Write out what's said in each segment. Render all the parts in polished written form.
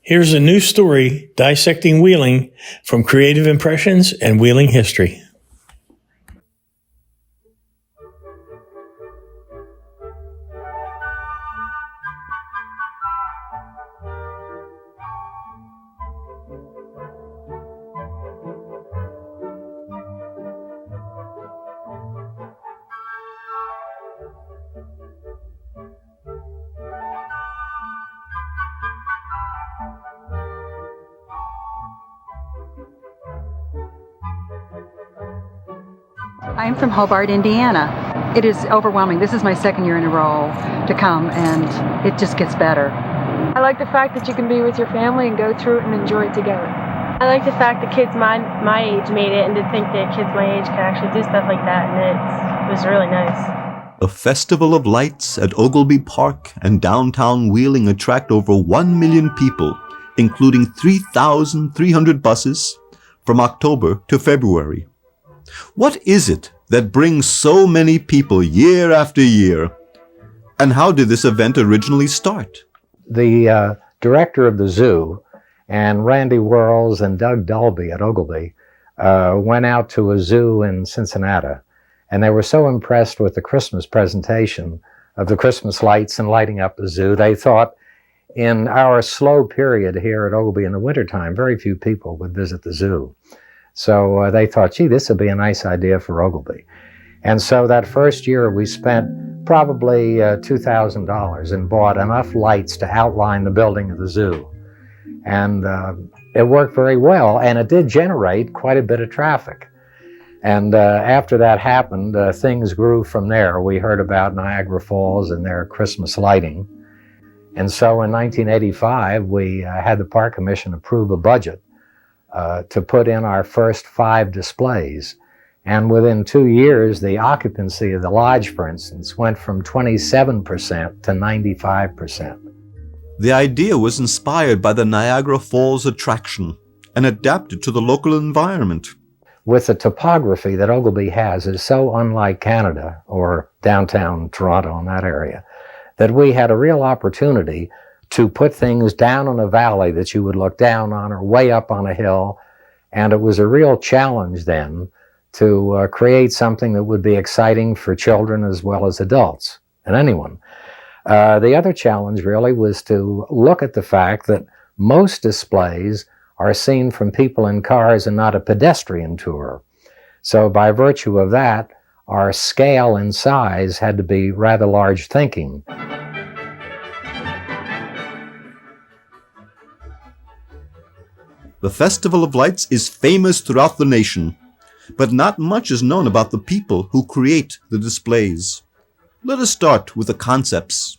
Here's a new story, Dissecting Wheeling, from Creative Impressions and Wheeling History. I'm from Hobart, Indiana. It is overwhelming. This is my second year in a row to come, and it just gets better. I like the fact that you can be with your family and go through it and enjoy it together. I like the fact that kids my age made it, and to think that kids my age could actually do stuff like that, and it was really nice. A festival of lights at Ogilby Park and downtown Wheeling attract over 1 million people, including 3,300 buses, from October to February. What is it that brings so many people year after year? And how did this event originally start? The director of the zoo and Randy Whirls and Doug Dolby at Ogilby went out to a zoo in Cincinnati, and they were so impressed with the Christmas presentation of the Christmas lights and lighting up the zoo, they thought in our slow period here at Ogilby in the wintertime, very few people would visit the zoo. So they thought, gee, this would be a nice idea for Ogilby. And so that first year we spent probably $2,000 and bought enough lights to outline the building of the zoo. And it worked very well, and it did generate quite a bit of traffic. And after that happened, things grew from there. We heard about Niagara Falls and their Christmas lighting. And so in 1985, we had the Park Commission approve a budget to put in our first 5 displays. And within 2 years, the occupancy of the lodge, for instance, went from 27% to 95%. The idea was inspired by the Niagara Falls attraction and adapted to the local environment. With the topography that Ogilby has is so unlike Canada or downtown Toronto in that area, that we had a real opportunity to put things down in a valley that you would look down on or way up on a hill. And it was a real challenge then to create something that would be exciting for children as well as adults and anyone. The other challenge really was to look at the fact that most displays are seen from people in cars and not a pedestrian tour. So by virtue of that, our scale and size had to be rather large thinking. The Festival of Lights is famous throughout the nation, but not much is known about the people who create the displays. Let us start with the concepts.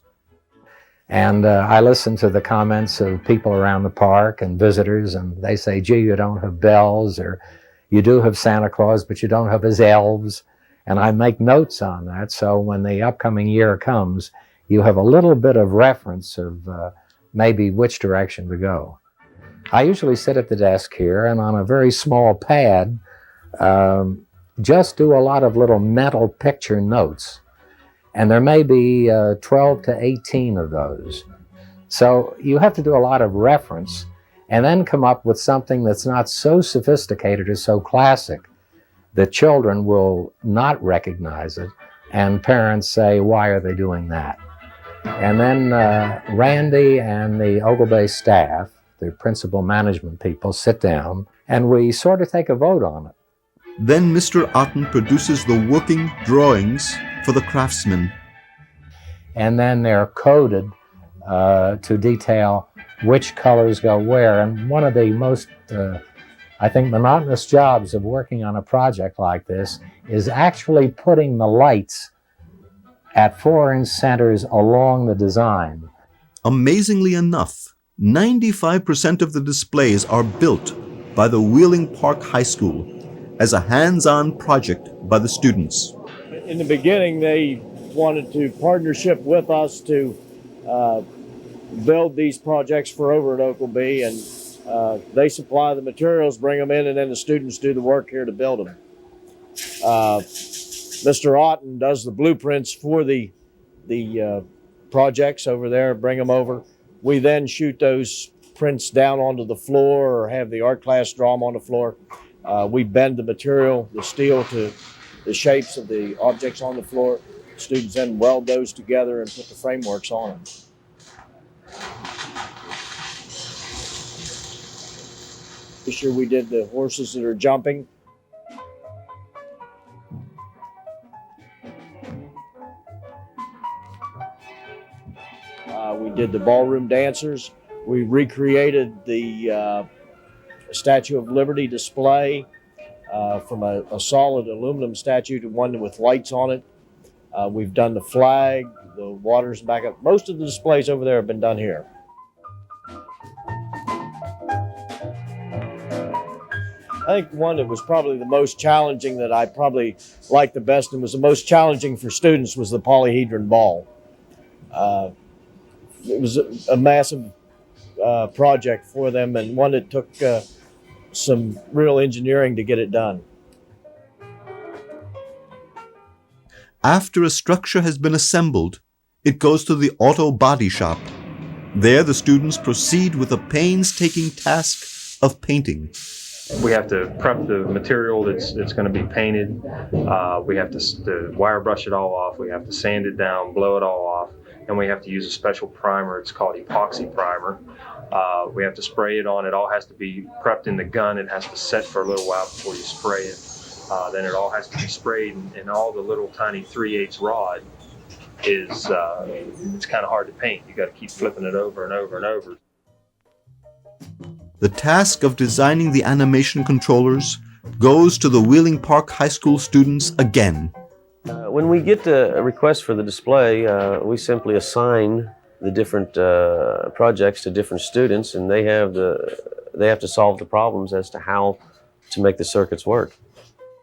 And I listen to the comments of people around the park and visitors, and they say, gee, you don't have bells, or you do have Santa Claus, but you don't have his elves. And I make notes on that, so when the upcoming year comes, you have a little bit of reference of maybe which direction to go. I usually sit at the desk here and on a very small pad, just do a lot of little mental picture notes. And there may be 12 to 18 of those. So you have to do a lot of reference and then come up with something that's not so sophisticated or so classic that children will not recognize it, and parents say, why are they doing that? And then Randy and the Ogilby staff, the principal management people, sit down and we sort of take a vote on it. Then Mr. Otten produces the working drawings for the craftsmen. And then they're coded to detail which colors go where. And one of the most, I think, monotonous jobs of working on a project like this is actually putting the lights at 4-inch centers along the design. Amazingly enough, 95% of the displays are built by the Wheeling Park High School as a hands-on project by the students. In the beginning, they wanted to partnership with us to build these projects for over at Ogilby, and they supply the materials, bring them in, and then the students do the work here to build them. Mr. Otten does the blueprints for the projects over there, bring them over. We then shoot those prints down onto the floor or have the art class draw them on the floor. We bend the material, the steel, to the shapes of the objects on the floor. Students then weld those together and put the frameworks on them. This year we did the horses that are jumping. We did the ballroom dancers. We recreated the Statue of Liberty display from a solid aluminum statue to one with lights on it. We've done the flag, the waters back up. Most of the displays over there have been done here. I think one that was probably the most challenging, that I probably liked the best and was the most challenging for students, was the polyhedron ball. It was a massive project for them, and one that took some real engineering to get it done. After a structure has been assembled, it goes to the auto body shop. There, the students proceed with a painstaking task of painting. We have to prep the material that's going to be painted. We have to wire brush it all off. We have to sand it down, blow it all off, and we have to use a special primer. It's called epoxy primer. We have to spray it on. It all has to be prepped in the gun. It has to set for a little while before you spray it. Then it all has to be sprayed, and all the little tiny 3/8 rod is it's kind of hard to paint. You got to keep flipping it over and over and over. The task of designing the animation controllers goes to the Wheeling Park High School students again. When we get a request for the display, we simply assign the different projects to different students, and they have to solve the problems as to how to make the circuits work.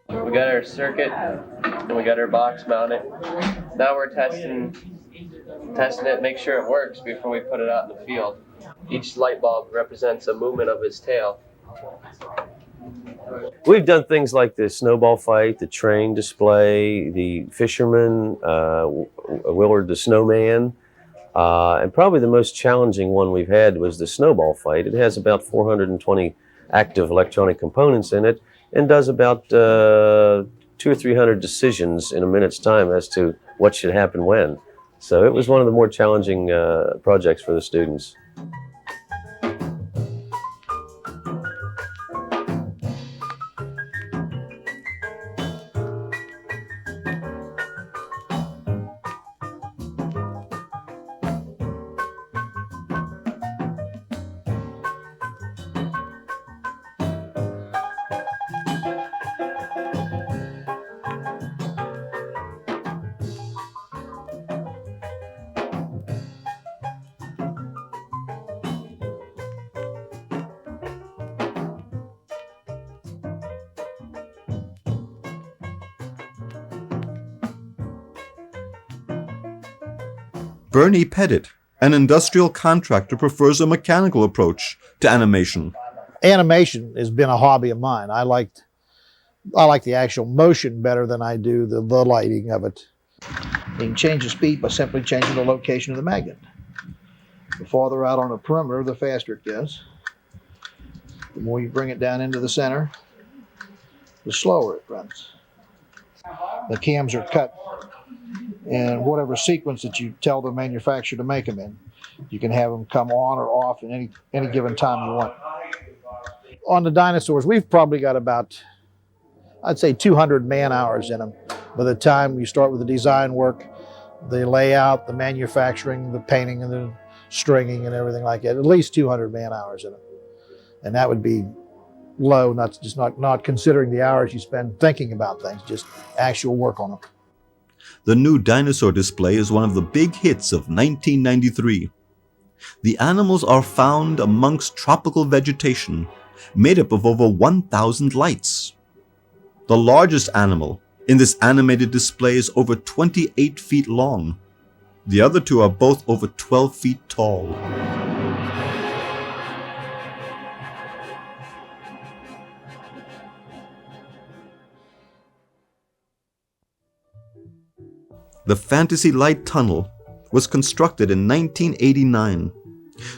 We got our circuit and we got our box mounted. Now we're testing it, make sure it works before we put it out in the field. Each light bulb represents a movement of its tail. We've done things like the snowball fight, the train display, the fisherman, Willard the snowman, and probably the most challenging one we've had was the snowball fight. It has about 420 active electronic components in it and does about 200 or 300 decisions in a minute's time as to what should happen when. So it was one of the more challenging projects for the students. Bernie Pettit, an industrial contractor, prefers a mechanical approach to animation. Animation has been a hobby of mine. I like the actual motion better than I do the lighting of it. You can change the speed by simply changing the location of the magnet. The farther out on the perimeter, the faster it gets. The more you bring it down into the center, the slower it runs. The cams are cut in whatever sequence that you tell the manufacturer to make them in. You can have them come on or off at any given time you want. On the dinosaurs, we've probably got about, I'd say 200 man hours in them. By the time you start with the design work, the layout, the manufacturing, the painting and the stringing and everything like that, at least 200 man hours in them. And that would be low, not considering the hours you spend thinking about things, just actual work on them. The new dinosaur display is one of the big hits of 1993. The animals are found amongst tropical vegetation, made up of over 1,000 lights. The largest animal in this animated display is over 28 feet long. The other two are both over 12 feet tall. The Fantasy Light Tunnel was constructed in 1989.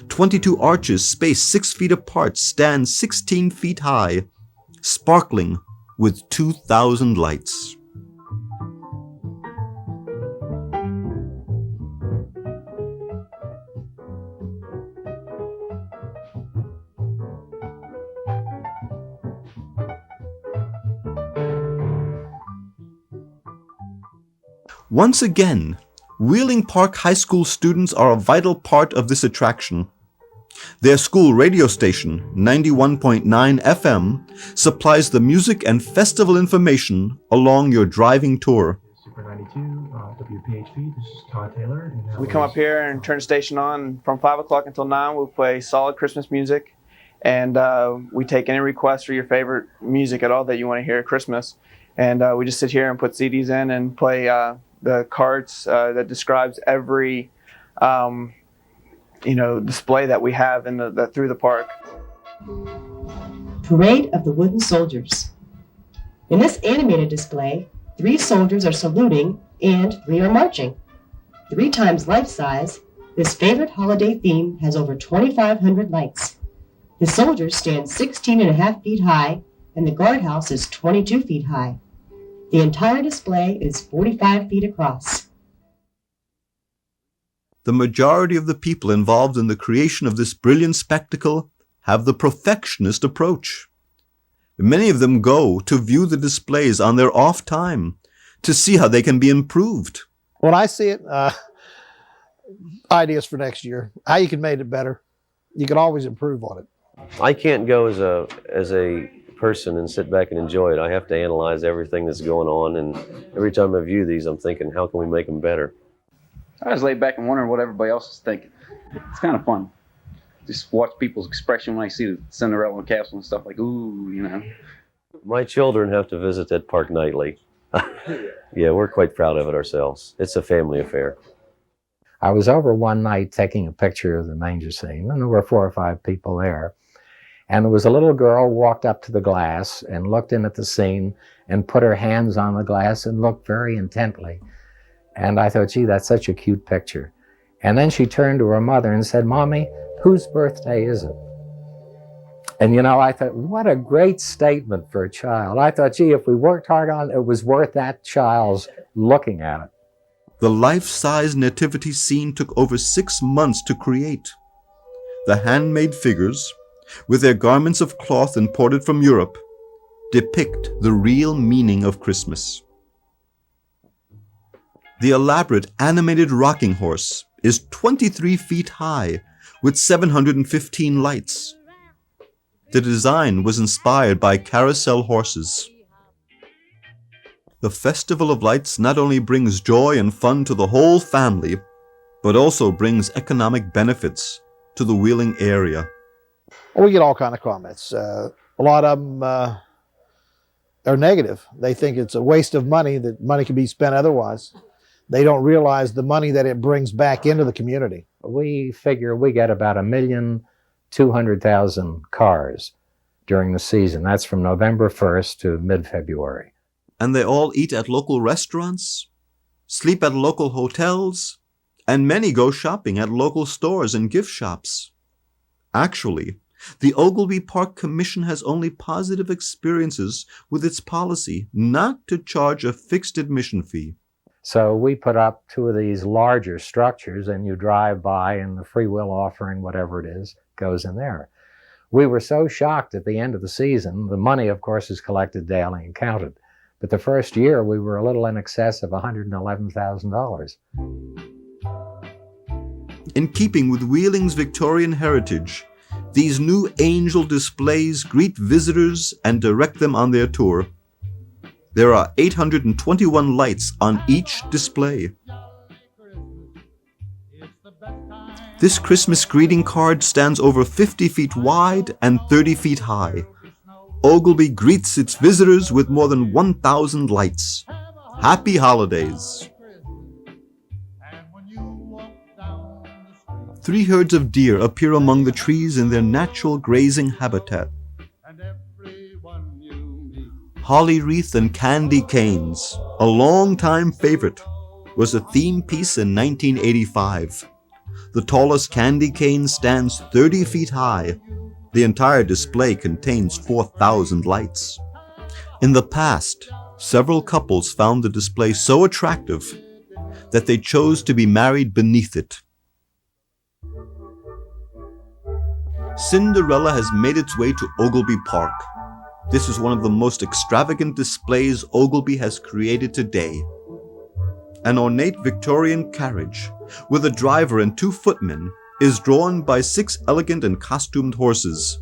22 arches spaced 6 feet apart stand 16 feet high, sparkling with 2,000 lights. Once again, Wheeling Park High School students are a vital part of this attraction. Their school radio station, 91.9 FM, supplies the music and festival information along your driving tour. Super 92, WPHP, this is Todd Taylor. We come up here and turn the station on from 5 o'clock until 9. We'll play solid Christmas music, and we take any requests for your favorite music at all that you want to hear at Christmas. And we just sit here and put CDs in and play the cards that describes every display that we have in the through the park. Parade of the Wooden Soldiers. In this animated display, 3 soldiers are saluting and 3 are marching. 3 times life size, this favorite holiday theme has over 2,500 lights. The soldiers stand 16.5 feet high and the guardhouse is 22 feet high. The entire display is 45 feet across. The majority of the people involved in the creation of this brilliant spectacle have the perfectionist approach. Many of them go to view the displays on their off time to see how they can be improved. When I see it, ideas for next year, how you can make it better. You can always improve on it. I can't go as a person and sit back and enjoy it. I have to analyze everything that's going on, and every time I view these, I'm thinking, how can we make them better? I just lay back and wonder what everybody else is thinking. It's kind of fun. Just watch people's expression when I see the Cinderella castle and stuff like, ooh, you know. My children have to visit that park nightly. Yeah, we're quite proud of it ourselves. It's a family affair. I was over one night taking a picture of the manger scene, and there were 4 or 5 people there. And there was a little girl walked up to the glass and looked in at the scene and put her hands on the glass and looked very intently. And I thought, gee, that's such a cute picture. And then she turned to her mother and said, Mommy, whose birthday is it? And you know, I thought, what a great statement for a child. I thought, gee, if we worked hard on it, it was worth that child's looking at it. The life-size nativity scene took over 6 months to create. The handmade figures, with their garments of cloth imported from Europe, depict the real meaning of Christmas. The elaborate animated rocking horse is 23 feet high with 715 lights. The design was inspired by carousel horses. The Festival of Lights not only brings joy and fun to the whole family, but also brings economic benefits to the Wheeling area. Well, we get all kind of comments. A lot of them are negative. They think it's a waste of money, that money can be spent otherwise. They don't realize the money that it brings back into the community. We figure we get about 1,200,000 cars during the season. That's from November 1st to mid-February. And they all eat at local restaurants, sleep at local hotels, and many go shopping at local stores and gift shops. Actually, the Ogilvie Park Commission has only positive experiences with its policy not to charge a fixed admission fee. So we put up 2 of these larger structures, and you drive by and the free will offering, whatever it is, goes in there. We were so shocked at the end of the season. The money, of course, is collected daily and counted. But the first year, we were a little in excess of $111,000. In keeping with Wheeling's Victorian heritage, these new angel displays greet visitors and direct them on their tour. There are 821 lights on each display. This Christmas greeting card stands over 50 feet wide and 30 feet high. Ogilvie greets its visitors with more than 1,000 lights. Happy holidays! 3 herds of deer appear among the trees in their natural grazing habitat. Holly wreath and candy canes, a long-time favorite, was a theme piece in 1985. The tallest candy cane stands 30 feet high. The entire display contains 4,000 lights. In the past, several couples found the display so attractive that they chose to be married beneath it. Cinderella has made its way to Ogleby Park. This is one of the most extravagant displays Ogleby has created today. An ornate Victorian carriage with a driver and 2 footmen is drawn by 6 elegant and costumed horses.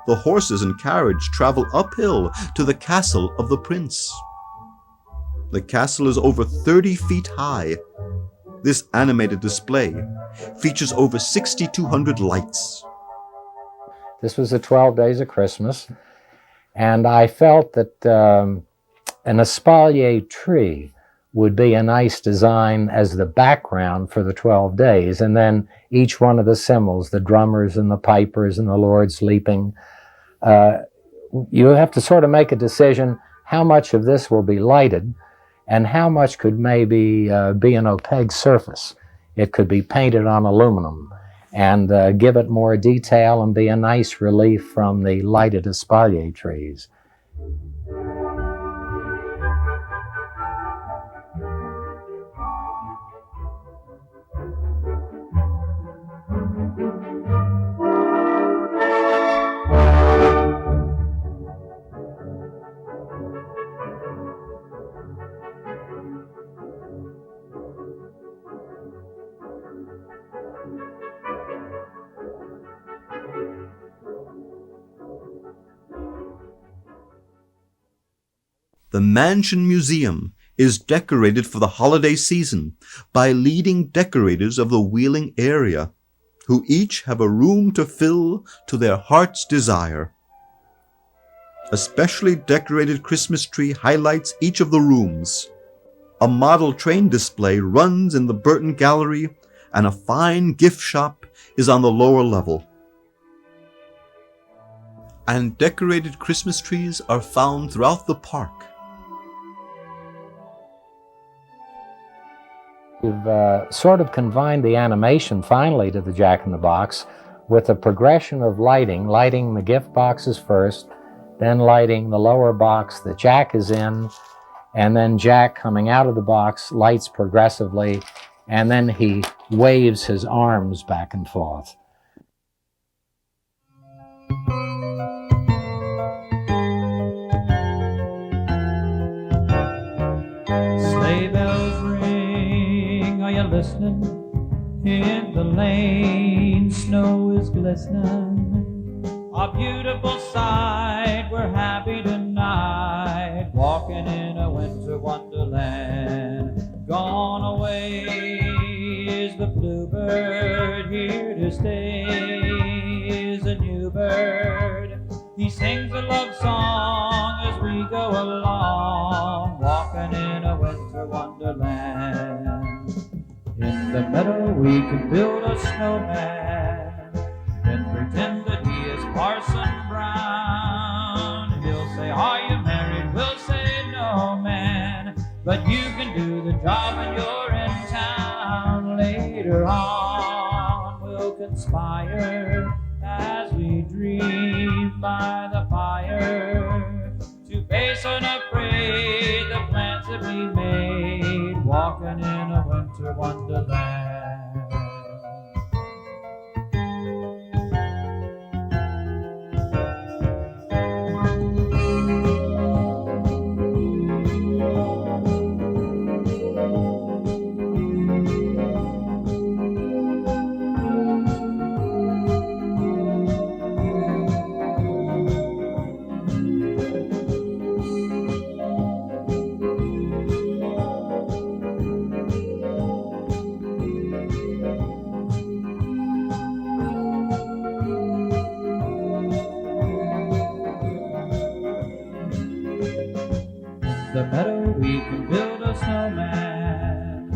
The horses and carriage travel uphill to the castle of the prince. The castle is over 30 feet high. This animated display features over 6,200 lights. This was the 12 Days of Christmas, and I felt that an espalier tree would be a nice design as the background for the 12 days, and then each one of the symbols, the drummers and the pipers and the Lord's leaping. You have to sort of make a decision how much of this will be lighted and how much could maybe be an opaque surface. It could be painted on aluminum and give it more detail and be a nice relief from the lighted espalier trees. The Mansion Museum is decorated for the holiday season by leading decorators of the Wheeling area, who each have a room to fill to their heart's desire. A specially decorated Christmas tree highlights each of the rooms. A model train display runs in the Burton Gallery, and a fine gift shop is on the lower level. And decorated Christmas trees are found throughout the park. We've sort of confined the animation finally to the Jack-in-the-Box with a progression of lighting the gift boxes first, then lighting the lower box that Jack is in, and then Jack coming out of the box lights progressively, and then he waves his arms back and forth. Sleigh bells ring, are you listening? In the lane, snow is glistening. A beautiful sight, we're happy tonight, walking in a winter wonderland. Gone away is the bluebird, here to stay is a new bird. He sings a love song as we go along, walking in a winter wonderland. In the meadow we can build a snowman, then pretend that he is Parson Brown. He'll say, are you married? We'll say, no, man, but you can do the job when you're in town. Later on we'll conspire as we dream by the fire to face unafraid the plans that we made, walking in a winter wonderland. The meadow we can build a snowman,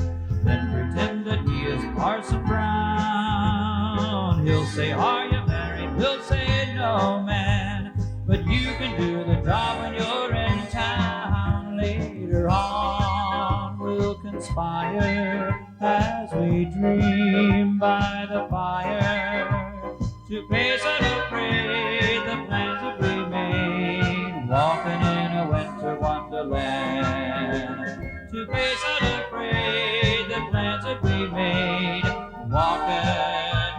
then pretend that he is Parson Brown. He'll say, are you married? We'll say, no, man, but you can do the job when you're in town. Later on we'll conspire as we dream by the fire, to pay celebrate the plans that we made, walking in a winter wonderland. To pay celebrate the plans that we made, walking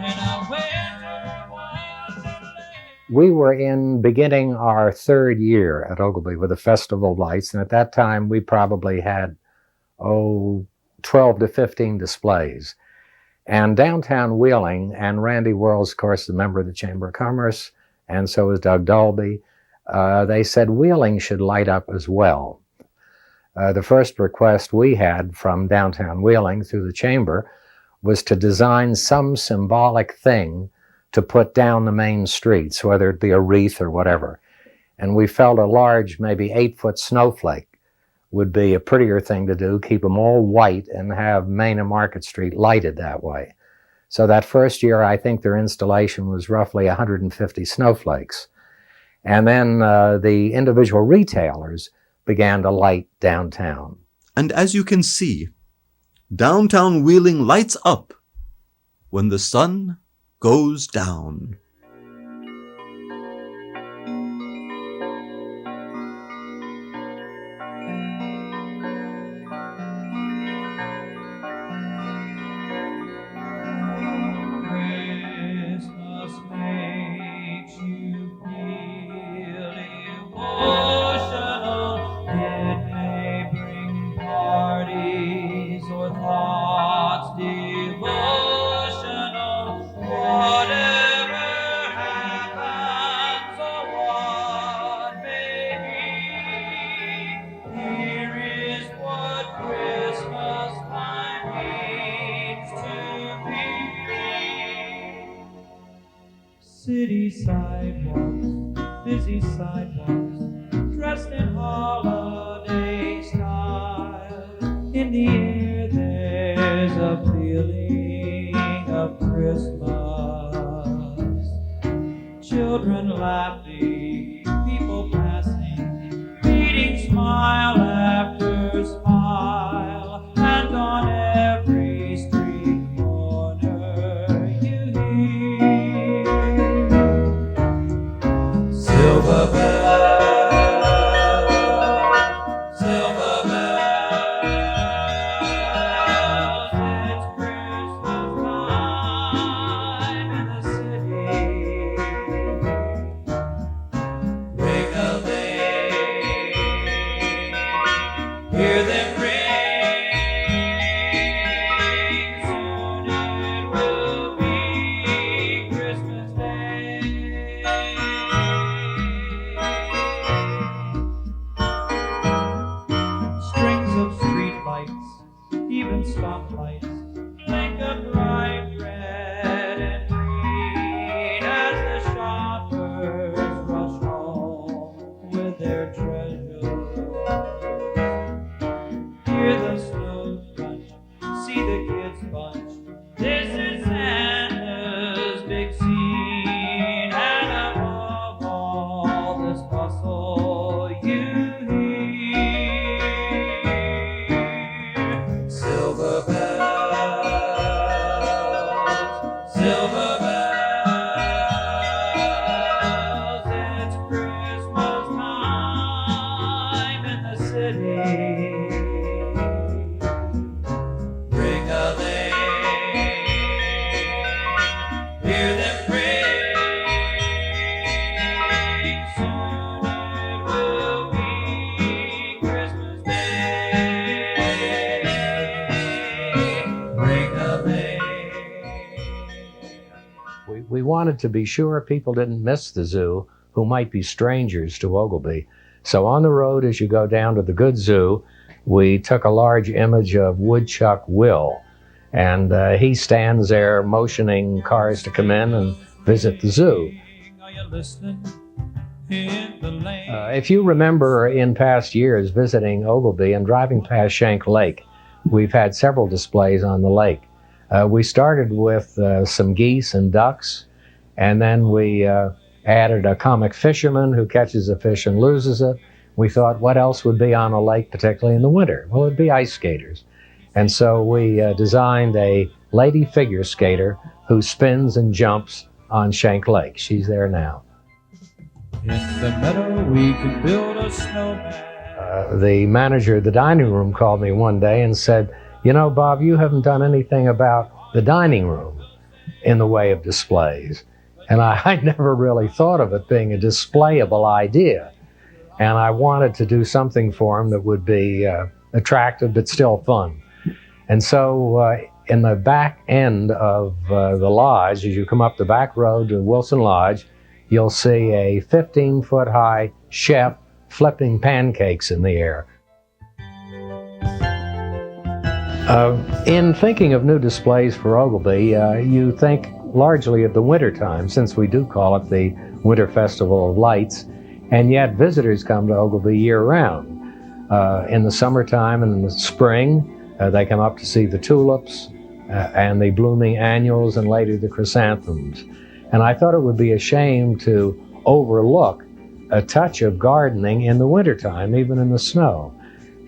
in a winter wonderland. We were beginning our third year at Ogilvy with the Festival of Lights, and at that time we probably had 12 to 15 displays. And downtown Wheeling, and Randy Worrells, of course, a member of the Chamber of Commerce, and so is Doug Dalby, they said Wheeling should light up as well. The first request we had from downtown Wheeling through the Chamber was to design some symbolic thing to put down the main streets, whether it be a wreath or whatever. And we felt a large, maybe 8-foot snowflake would be a prettier thing to do, keep them all white and have Main and Market Street lighted that way. So that first year, I think their installation was roughly 150 snowflakes. And then the individual retailers began to light downtown. And as you can see, downtown Wheeling lights up when the sun goes down. Christmas makes you feel emotional. It may bring parties or thoughts devotional. Whatever happens or what may be, here is what Christmas time means to me. City sidewalks, busy sidewalks, dressed in holiday style. In the air there's a feeling of Christmas. Children laughing, people passing, meeting smile after smile, and on every street corner you hear silver bells, silver bells. It's Christmas time in the city. Ring a ling, hear them ring. Soon it will be Christmas Day. Strings of street lights, even stoplights, blink a bright red and green as the shoppers rush home with their treasures. Hear the snow crunch, see the kids bunch. This is Santa's big scene, and above all this bustle you hear silver bells, silver bells. It's Christmas time in the city. Ring a ling, hear them ring. Soon it will be Christmas Day. Ring a ling. We wanted to be sure people didn't miss the zoo who might be strangers to Ogilvy. So on the road, as you go down to the good zoo, we took a large image of Woodchuck Will, and he stands there motioning cars to come in and visit the zoo. Are you listening in the lane? If you remember in past years visiting Ogilvy and driving past Shank Lake, we've had several displays on the lake. We started with some geese and ducks, and then we added a comic fisherman who catches a fish and loses it. We thought, what else would be on a lake, particularly in the winter? Well, it'd be ice skaters. And so we designed a lady figure skater who spins and jumps on Shank Lake. She's there now. In the meadow we can build a snowman. The manager of the dining room called me one day and said, "You know, Bob, you haven't done anything about the dining room in the way of displays." And I never really thought of it being a displayable idea. And I wanted to do something for him that would be attractive but still fun. And so in the back end of the lodge, as you come up the back road to Wilson Lodge, you'll see a 15-foot high chef flipping pancakes in the air. In thinking of new displays for Ogilvy, you think largely of the winter time, since we do call it the Winter Festival of Lights, and yet visitors come to Ogilvy year-round. In the summertime and in the spring, they come up to see the tulips and the blooming annuals and later the chrysanthemums. And I thought it would be a shame to overlook a touch of gardening in the wintertime, even in the snow.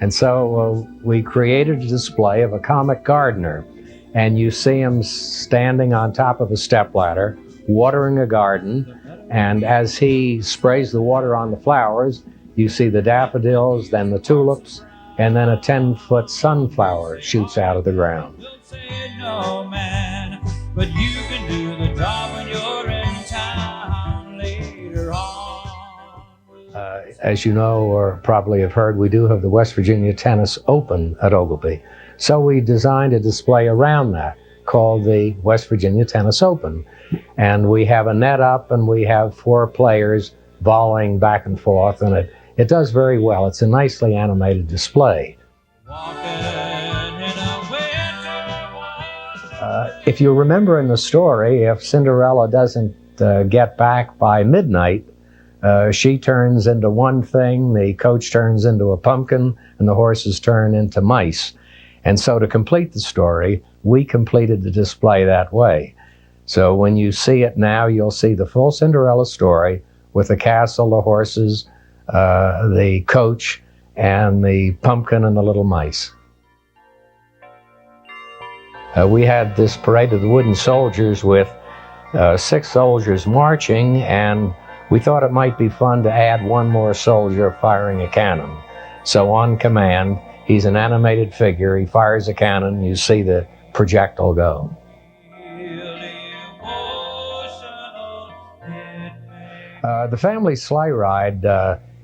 And so we created a display of a comic gardener, and you see him standing on top of a stepladder, watering a garden, and as he sprays the water on the flowers, you see the daffodils, then the tulips, and then a 10-foot sunflower shoots out of the ground. No man, but you can do the job when you're in town later on. As you know, or probably have heard, we do have the West Virginia Tennis Open at Ogilvy. So we designed a display around that called the West Virginia Tennis Open. And we have a net up and we have 4 players volleying back and forth, and it does very well. It's a nicely animated display. If you remember in the story, if Cinderella doesn't get back by midnight, she turns into one thing, the coach turns into a pumpkin, and the horses turn into mice. And so to complete the story, we completed the display that way. So when you see it now, you'll see the full Cinderella story with the castle, the horses, the coach, and the pumpkin and the little mice. We had this parade of the wooden soldiers with 6 soldiers marching, and we thought it might be fun to add one more soldier firing a cannon. So on command, he's an animated figure, he fires a cannon, you see the projectile go. The family sleigh ride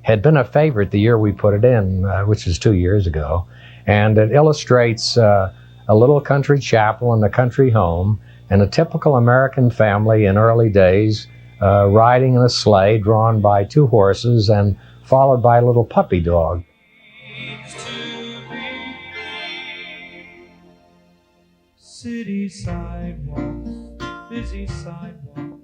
had been a favorite the year we put it in, which is 2 years ago, and it illustrates a little country chapel and a country home, and a typical American family in early days riding in a sleigh drawn by 2 horses and followed by a little puppy dog. City sidewalks, busy sidewalks.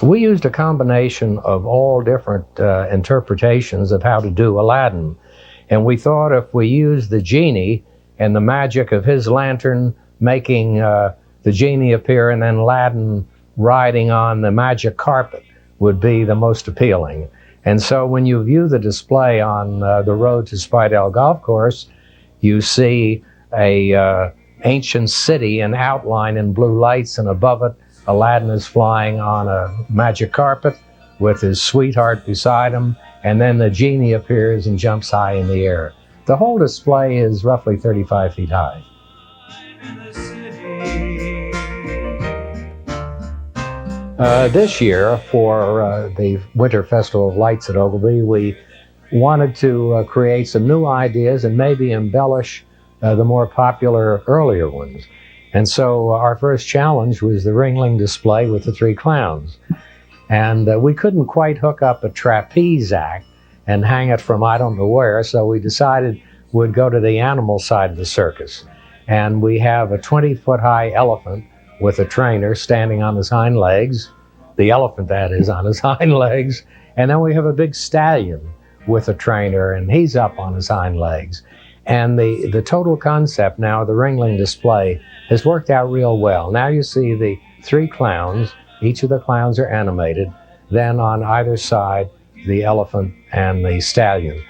We used a combination of all different interpretations of how to do Aladdin. And we thought if we used the genie and the magic of his lantern making the genie appear and then Aladdin riding on the magic carpet would be the most appealing. And so when you view the display on the road to Spidell Golf Course, you see a ancient city in outline in blue lights, and above it Aladdin is flying on a magic carpet with his sweetheart beside him, and then the genie appears and jumps high in the air. The whole display is roughly 35 feet high. This year, for the Winter Festival of Lights at Ogilvy, we wanted to create some new ideas and maybe embellish the more popular earlier ones. And so our first challenge was the Ringling display with the 3 clowns. And we couldn't quite hook up a trapeze act and hang it from I don't know where, so we decided we'd go to the animal side of the circus. And we have a 20-foot high elephant with a trainer standing on his hind legs, the elephant that is on his hind legs, and then we have a big stallion with a trainer and he's up on his hind legs. And the total concept now, the Ringling display, has worked out real well. Now you see the 3 clowns, each of the clowns are animated, then on either side the elephant and the stallion.